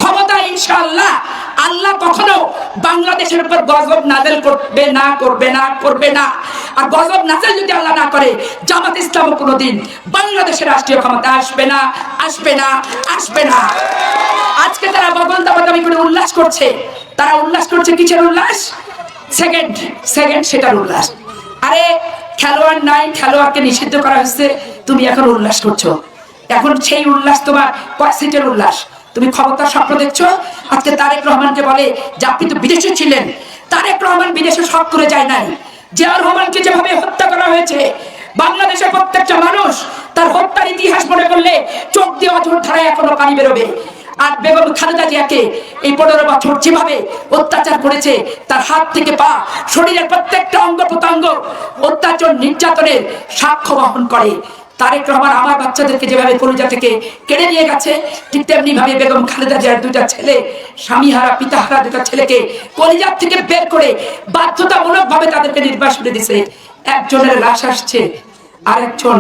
ক্ষমতা ইনশাআল্লাহ আল্লাহ কখনো বাংলাদেশের উপর গজব নাযিল করবে না। আর গজব নাযিল যদি আল্লাহ না করে, জামাত ইসলাম কোনোদিন বাংলাদেশের রাষ্ট্রীয় ক্ষমতা আসবে না। আজকে তারা বগল দাবাদাবি করে উল্লাস করছে। তারা উল্লাস করছে কিসের উল্লাস? সেকেন্ড সেটার উল্লাস। আরে খেলোয়াড় নাই, খেলোয়াড়কে নিষিদ্ধ করা হয়েছে, তুমি এখন উল্লাস করছো। এখন সেই উল্লাস তোমার কয় সিটের উল্লাস? তুমি ক্ষমতার স্বপ্ন দেখছো। আজকে তারেক রহমানকে বলে যে আপনি তো বিদেশে ছিলেন। তারেক রহমান বিদেশে শখ করে যায় নাই। জিয়াউর রহমানকে যেভাবে হত্যা করা হয়েছে, বাংলাদেশের প্রত্যেকটা মানুষ তার হত্যার ইতিহাস মনে করলে চোখ দিয়ে অঝোর ধারায় এখনো পানি বেরোবে। আর বেগম খালেদা জিয়াকে এই 15 বছর যেভাবে অত্যাচার করেছে, তার হাত থেকে পা, শরীরের প্রত্যেকটা অঙ্গ প্রত্যঙ্গ অত্যাচার নির্যাতনের সাক্ষ্য বহন করে। তারেক রহমান আমার বাচ্চাদেরকে যেভাবে কলিজা থেকে কেড়ে নিয়ে গেছে, ঠিক তেমনি ভাবে বেগম খালেদা জিয়ার দুইটা ছেলে, স্বামীহারা পিতাহারা দুটা ছেলেকে কলিজা থেকে বের করে বাধ্যতামূলক ভাবে তাদেরকে নির্বাসনে দিছে। একজনের লাশ আসছে, আরেকজন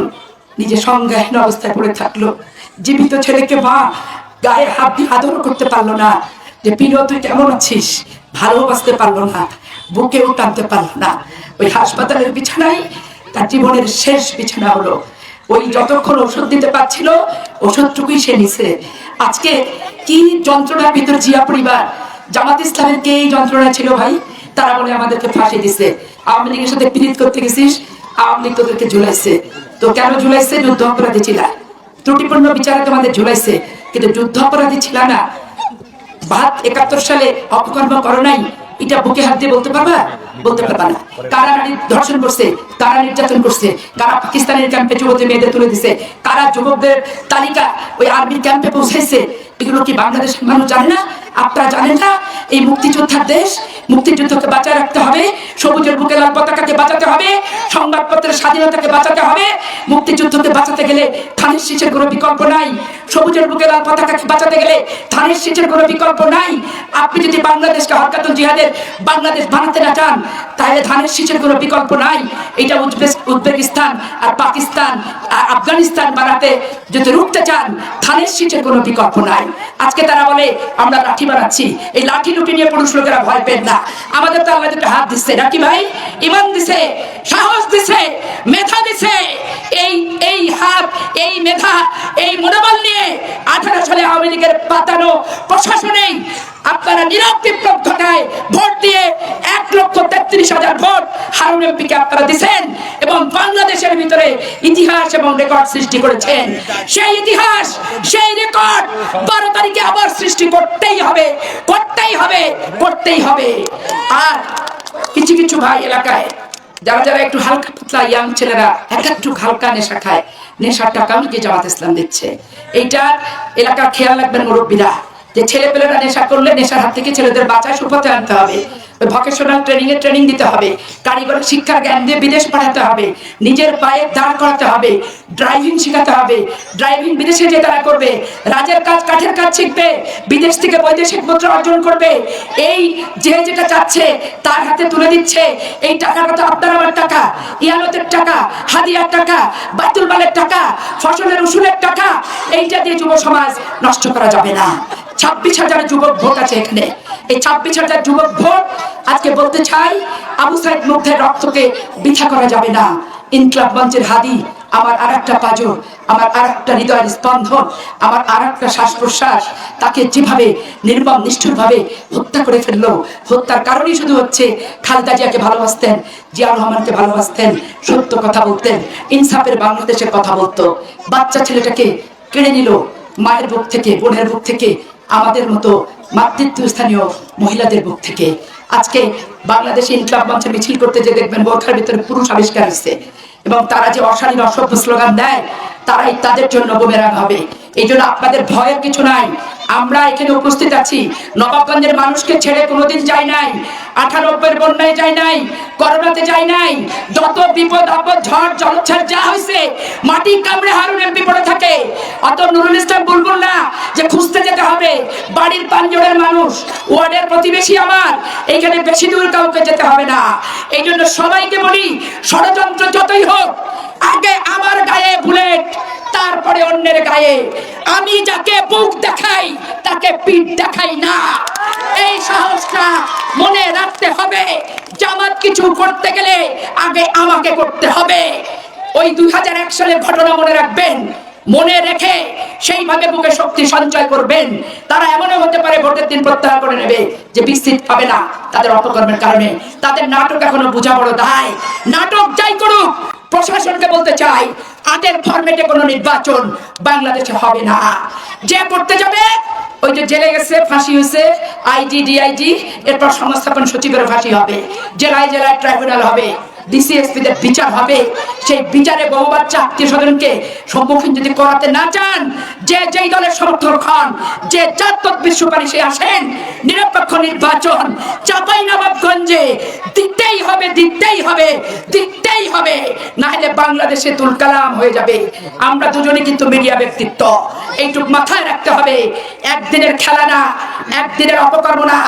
নিজে সংজ্ঞাহীন অবস্থায় পড়ে থাকলো। জীবিত ছেলেকে মা গায়ে হাত দিয়ে আদর করতে পারলো না, যে প্রিয় তুই কেমন আছিস, ভালোবাসতে পারলো না, বুকেও টানতে পারলো না। ওই হাসপাতালের বিছানায় তার জীবনের শেষ বিছানা হলো। ওই যতক্ষণ ওষুধ দিতে পারছিল, ওষুধটুকুই সে নিছে। আজকে কি যন্ত্রণার ভিতর জিয়া পরিবার, জামাত ইসলামের কে এই যন্ত্রণা ছিল ভাই? তারা বলে আমাদেরকে ফাঁসি দিছে। আওয়ামী লীগের সাথে পীড়িত করতে গেছিস, আওয়ামী লীগ তোদেরকে ঝুলাইছে। তো কেন ঝুলাইছে? যুদ্ধ অপরাধী ছিল, ত্রুটিপূর্ণ বিচারে তোমাদের ঝুলাইছে, কিন্তু যুদ্ধ অপরাধী ছিল না। 71 সালে অপকর্ম করো নাই, এটা বুকে হাত দিয়ে বলতে পারবা? বলতে পারবা না। কারা নারী ধর্ষণ করছে, কারা নির্যাতন করছে, কারা পাকিস্তানের ক্যাম্পে যুবতী মেয়েদের তুলে দিছে, কারা যুবকদের তালিকা ওই আর্মির ক্যাম্পে পৌঁছাইছে, এগুলো কি বাংলাদেশের মানুষ জানে না? আপনারা জানেন না? এই মুক্তিযোদ্ধার দেশ, মুক্তিযুদ্ধকে বাঁচায় রাখতে হবে, সবুজের বুকে লাল পতাকাকে বাঁচাতে হবে, সংবাদপত্রের স্বাধীনতাকে বাঁচাতে হবে। মুক্তিযুদ্ধকে বাঁচাতে গেলে ধানের শীষের কোনো বিকল্প নাই। সবুজের বুকে লাল পতাকাকে বাঁচাতে গেলে ধানের শীষের কোনো বিকল্প নাই। আপনি যদি বাংলাদেশকে হরকাতুল জিহাদের বাংলাদেশ বানাতে না চান, তাহলে ধানের শীষের কোনো বিকল্প নাই। এটা উজবেকিস্তান আর পাকিস্তান আর আফগানিস্তান বানাতে যদি রুখতে চান, ধানের শীষের কোনো বিকল্প নাই। আজকে তারা বলে আমরা লাঠি বানাচ্ছি। এই লাঠি লুটি নিয়ে পুরুষ লোকেরা ভয় পেন না। আমাদের তো আল্লাহ দুটো হাত দিচ্ছে নাকি ভাই? ইমান দিছে, সাহস দিছে, মেধা দিছে। এই হাত, এই মেধা, এই মনোবল নিয়ে 18 সালে আওয়ামী লীগের পাতানো প্রশাসনেই আপনারা নীরব বিপ্লব ঘটায় ভোট দিয়ে 1,33,000 ভোট হারুন এমপিকে আপনারা দিচ্ছেন এবং বাংলাদেশের ভিতরে ইতিহাস এবং রেকর্ড সৃষ্টি করেছেন। সেই ইতিহাস, সেই রেকর্ড 12 তারিখে আবার সৃষ্টি করতেই হবে। আর কিছু কিছু ভাই এলাকায় যারা একটু হালকা পাতলা ইয়াং ছেলেরা একটু হালকা নেশা খায়, নেশার টাকা অনেকে জামাত ইসলাম দিচ্ছে। এইটা এলাকার খেয়াল রাখবেন মুরব্বীরা, যে ছেলে পেলেরা নেশা করলে নেশার হাত থেকে ছেলেদের বাঁচায় সুপথে আনতে হবে। ভোকেশনাল ট্রেনিং দিতে হবে, কারিগরি শিক্ষার জ্ঞান দিয়ে বিদেশ পাঠাতে হবে, নিজের পায়ে দাঁড় করাতে হবে, ড্রাইভিং শেখাতে হবে। ড্রাইভিং বিদেশে যে তারা করবে, রাজের কাজ কাঠের কাজ শিখবে, বিদেশ থেকে বৈদেশিক মুদ্রা অর্জন করবে। এই যে যেটা চাচ্ছে তার হাতে তুলে দিচ্ছে। এই টাকাটা তো আপনার আমার টাকা, ইয়ানতের টাকা, হাদিয়ার টাকা, বাইতুল মালের টাকা, ফসলের উসুলের টাকা। এইটা দিয়ে যুব সমাজ নষ্ট করা যাবে না। 26,000 যুবক ভোট আছে এখানে। এই 26,000 যুবক ভোট আজকে বলতে চাই, আবু সাইদ মুগ্ধের রক্তকে বৃথা করা যাবে না। ইনকলাব মঞ্চের হাদি আমার আরেকটা পাজর, আমার আরেকটা হৃদয়ের স্পন্দন, আমার আরেকটা শ্বাস প্রশ্বাস। তাকে যেভাবে নির্মম নিষ্ঠুরভাবে হত্যা করে ফেললো, হত্যার কারণই শুধু হচ্ছে খালেদা জিয়াকে ভালোবাসতেন, জিয়াউর রহমানকে ভালোবাসতেন, সত্য কথা বলতেন, ইনসাফের বাংলাদেশের কথা বলতো। বাচ্চা ছেলেটাকে কেড়ে নিল মায়ের বুক থেকে, বোনের বুক থেকে, আমাদের মতো মাতৃত্ব স্থানীয় মহিলাদের বুক থেকে। আজকে বাংলাদেশে ইনকলাব মঞ্চে মিছিল করতে যে দেখবেন বোরখার ভিতরে পুরুষ আবিষ্কার হচ্ছে, এবং তারা যে অশালীন অসভ্য স্লোগান দেয়, তারাই তাদের জন্য বুমেরাং হবে। এই জন্য আপনাদের ভয়ের কিছু নাই। আমরা এখানে উপস্থিত আছি, নবাবগঞ্জের মানুষকে ছেড়ে কোনোদিন যাই নাই। 98-এর বন্যায় যাই নাই, করোনাতে যাই নাই। যত বিপদ আপদ, ঝড় জলোচ্ছ্বাস যা হয়েছে, মাটি কামড়ে হারুন এমপি পড়ে থাকে। অত নুরুল ইসলাম বুলবুল না যে খুঁজতে যেতে হবে। বাড়ির পাঁচজনের মানুষ, ওয়ার্ডের প্রতিবেশী আমার, এইখানে বেশি দূর কাউকে যেতে হবে না। এই জন্য সবাইকে বলি, ষড়যন্ত্র যতই হোক, আগে আমার গায়ে বুলেট, তারপরে অন্যের গায়ে। আমি যাকে বুক দেখাই তাকে পিঠ দেখাই না। এই সাহসটা মনে রাখতে হবে। জামাত কিছু করতে গেলে আগে আমাকে করতে হবে। ওই 2001 সালের ঘটনা মনে রাখবেন, মনে রেখে সেইভাবে বুকে শক্তি সঞ্চয় করবেন। তারা এমনও হতে পারে ভোটের দিন প্রত্যাহার করে নেবে, যে বিস্তৃত পাবে না তাদের অপকর্মের কারণে। তাদের নাটক এখনো বোঝা বড় দায়। নাটক যাই করুক, প্রশাসনকে বলতে চাই, আগের ফরম্যাটে কোনো নির্বাচন বাংলাদেশে হবে না। যে করতে যাবে, ওই যে জেলে গেছে, ফাঁসি হয়েছে, আইজি ডিআইজি, এরপর সংস্থাপন সচিবের ফাঁসি হবে, জেলায় জেলায় ট্রাইব্যুনাল হবে, ডিসিএসপিদের বিচার হবে। সেই বিচারে বহু বাচ্চা আত্মীয় স্বজনকে সম্মুখীন যদি করাতে না চান, যে যেই দলের সমর্থক হন, যে যার তদবির সুপারিশে আসেন, নিরপেক্ষ নির্বাচন চাঁপাইনবাবগঞ্জে দিতেই হবে, দিতেই হবে, দিতেই হবে, না হলে বাংলাদেশে তুলকালাম হয়ে যাবে। আমরা দুজনে কিন্তু মিডিয়া ব্যক্তিত্ব, এইটুক মাথায় রাখতে হবে। একদিনের খেলা না, একদিনের অপকর্ম না।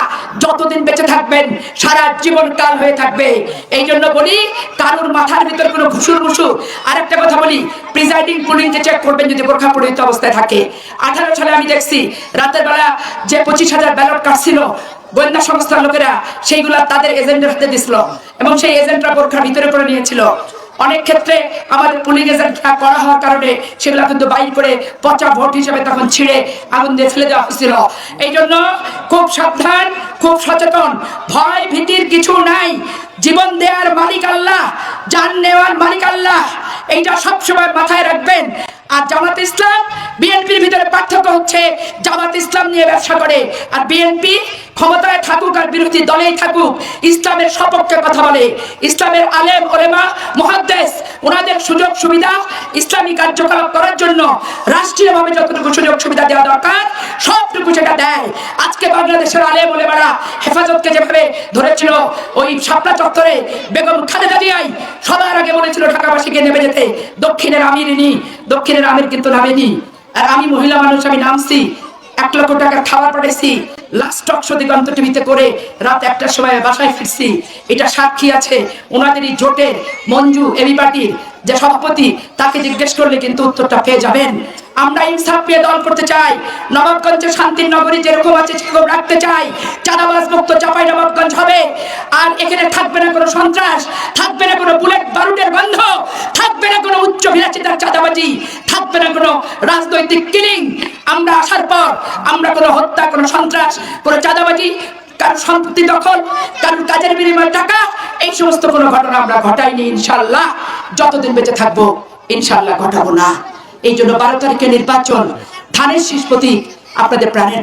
যতদিন বেঁচে থাকবেন সারা জীবন কাল হয়ে থাকবে। এই জন্য বলি, কারুর মাথার ভিতর কোনো ঘুষুর মুসুর। আর একটা কথা বলি, প্রিজাইডিং পুলিশকে চেক করবেন যদি বোরখা পরিহিত অবস্থায় থাকে। 18 সালে আমি দেখছি রাতের বেলা যে 25,000 ব্যালট কাটছিল, গোয়েন্দা সংস্থার লোকেরা সেইগুলা তাদের এজেন্টের হাতে দিছিল, এবং সেই এজেন্টরা বোরখার ভিতরে করে নিয়েছিল। অনেক ক্ষেত্রে আমাদের পুলিশ এজেন্টরা করা হওয়ার কারণে সেগুলা কিন্তু বাইর করে পচা ভোট হিসেবে তখন ছিঁড়ে আগুন দিয়ে ফেলে দেওয়া হয়েছিল। এই জন্য খুব সাবধান, খুব সচেতন। ভয় ভীতির কিছু নাই। জীবন দেওয়ার মালিক আল্লাহ, জান নেওয়ার মালিক আল্লাহ, এইটা সবসময় মাথায় রাখবেন। আর জামাত ইসলাম বিএনপির ভিতরে পার্থক্য হচ্ছে, জামাত ইসলাম নিয়ে ব্যবসা করে, আর বিএনপি ক্ষমতায় থাকুক আর বিরোধী দলেই থাকুক, ইসলামের সপক্ষে কথা বলে। ইসলামের আলেম ওলেমা মুহাদ্দিস, ওনাদের সুযোগ সুবিধা ইসলামী কার্যকলাপ করার জন্য রাষ্ট্রীয়ভাবে যতটুকু সুযোগ সুবিধা দেওয়া দরকার সবটুকু সেটা দেয়। আজকে বাংলাদেশের আলেম ওলেমারা হেফাজতকে যেভাবে ধরেছিল ওই শাপলা চত্বরে, বেগম খালেদা জিয়াই সবার আগে বলেছিল ঢাকাবাসীকে নেমে যেতে, দক্ষিণের আমিরিনি, দক্ষিণের আমির কিন্তু নামেনি। আর আমি মহিলা মানুষ, আমি নামছি, 1 লক্ষ টাকা খাবার পাঠাইছি, লাস্ট টক শো দিগন্ত টিভিতে করে রাত 1টার সময় বাসায় ফিরছি। এটা সাক্ষী আছে। ওনাদেরই জোটের মঞ্জু এবি পার্টির যে সভাপতি, তাকে জিজ্ঞেস করলে কিন্তু উত্তরটা পেয়ে যাবেন। আমরা ইনসাফ পেয়ে দল করতে চাই। নবাবগঞ্জে শান্তির নগরী যেরকম আছে সেরকম রাখতে চাই। চাঁদাবাজ মুক্ত চাঁপাইনবাবগঞ্জ হবে। আর এখানে থাকবে না কোনো সন্ত্রাস, থাকবে না কোনো বুলেট বারুদের গন্ধ, থাকবে না কোনো উচ্চ বিলাসিতার চাঁদাবাজি, থাকবে না কোনো রাজনৈতিক কিলিং। আমরা আসার পর আমরা কোনো হত্যা, কোনো সন্ত্রাস, কোনো চাঁদাবাজি, কারোর সম্পত্তি দখল, কারোর কাজের বিনিময়ে টাকা, এই সমস্ত কোনো ঘটনা আমরা ঘটাইনি। ইনশাআল্লাহ যতদিন বেঁচে থাকবো ইনশাআল্লাহ ঘটাবো না। এই জন্য 12 তারিখে নির্বাচন ধানের শীষ প্রতীক, আপনাদের প্রাণের